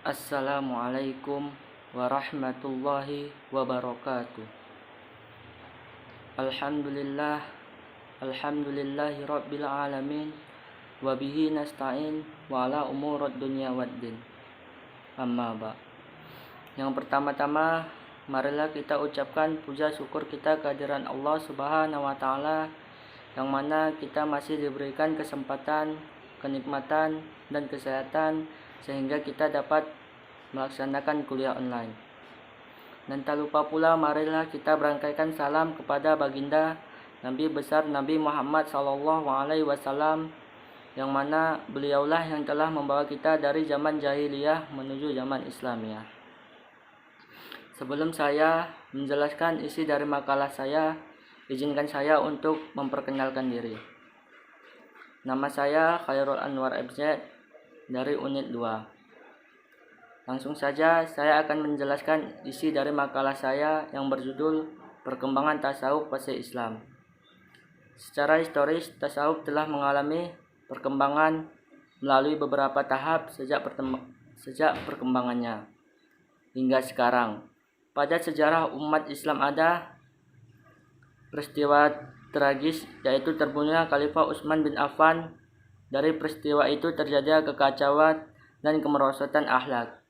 Assalamualaikum warahmatullahi wabarakatuh. Alhamdulillah, alhamdulillahi rabbil alamin, wabihi nasta'in wa ala umurad dunya waddin. Amma ba. Yang pertama-tama, marilah kita ucapkan puja syukur kita kehadiran Allah Subhanahu wa taala, yang mana kita masih diberikan kesempatan, kenikmatan dan kesehatan sehingga kita dapat melaksanakan kuliah online. Dan tak lupa pula marilah kita berangkaikan salam kepada baginda Nabi besar Nabi Muhammad SAW, yang mana beliaulah yang telah membawa kita dari zaman jahiliyah menuju zaman Islamiyah. Sebelum saya menjelaskan isi dari makalah saya, izinkan saya untuk memperkenalkan diri. Nama saya Khairul Anwar FZ dari unit 2. Langsung saja saya akan menjelaskan isi dari makalah saya yang berjudul Perkembangan Tasawuf Fase Islam. Secara historis, tasawuf telah mengalami perkembangan melalui beberapa tahap sejak perkembangannya hingga sekarang. Pada sejarah umat Islam ada peristiwa tragis, yaitu terbunuhnya Khalifah Utsman bin Affan. Dari peristiwa itu terjadi kekacauan dan kemerosotan akhlak.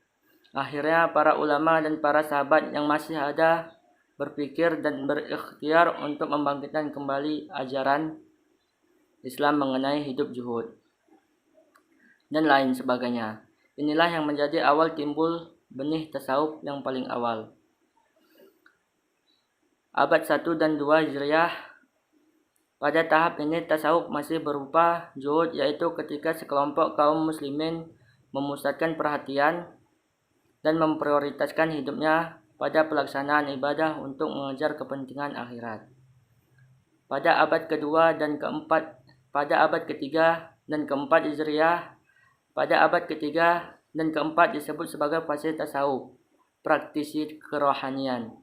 Akhirnya para ulama dan para sahabat yang masih ada berpikir dan berikhtiar untuk membangkitkan kembali ajaran Islam mengenai hidup zuhud dan lain sebagainya. Inilah yang menjadi awal timbul benih tasawuf yang paling awal. Abad 1 dan 2 Hijriah. Pada tahap ini tasawuf masih berupa zuhud, yaitu ketika sekelompok kaum muslimin memusatkan perhatian dan memprioritaskan hidupnya pada pelaksanaan ibadah untuk mengejar kepentingan akhirat. Pada abad kedua dan keempat, pada abad ketiga dan keempat Hijriah, pada abad ketiga dan keempat disebut sebagai fase tasawuf, praktisi kerohanian,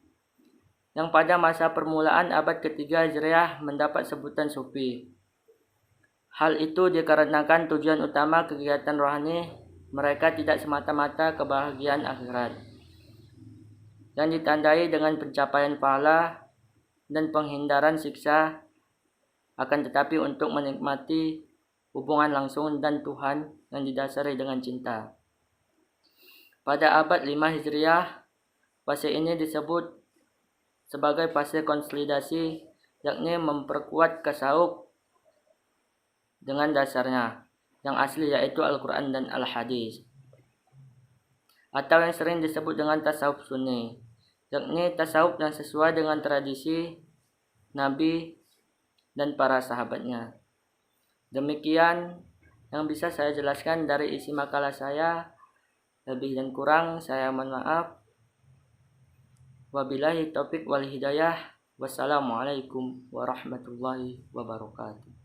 yang pada masa permulaan abad ketiga Hijriah mendapat sebutan sufi. Hal itu dikarenakan tujuan utama kegiatan rohani mereka tidak semata-mata kebahagiaan akhirat, yang ditandai dengan pencapaian pahala dan penghindaran siksa, akan tetapi untuk menikmati hubungan langsung dan Tuhan yang didasari dengan cinta. Pada abad 5 Hijriah, fase ini disebut sebagai fase konsolidasi, yakni memperkuat tasawuf dengan dasarnya yang asli, yaitu Al-Quran dan Al-Hadis, atau yang sering disebut dengan tasawuf sunni, yakni tasawuf yang sesuai dengan tradisi Nabi dan para sahabatnya. Demikian yang bisa saya jelaskan dari isi makalah saya. Lebih dan kurang saya mohon maaf. Wabillahi taufik wal hidayah. Wassalamualaikum warahmatullahi wabarakatuh.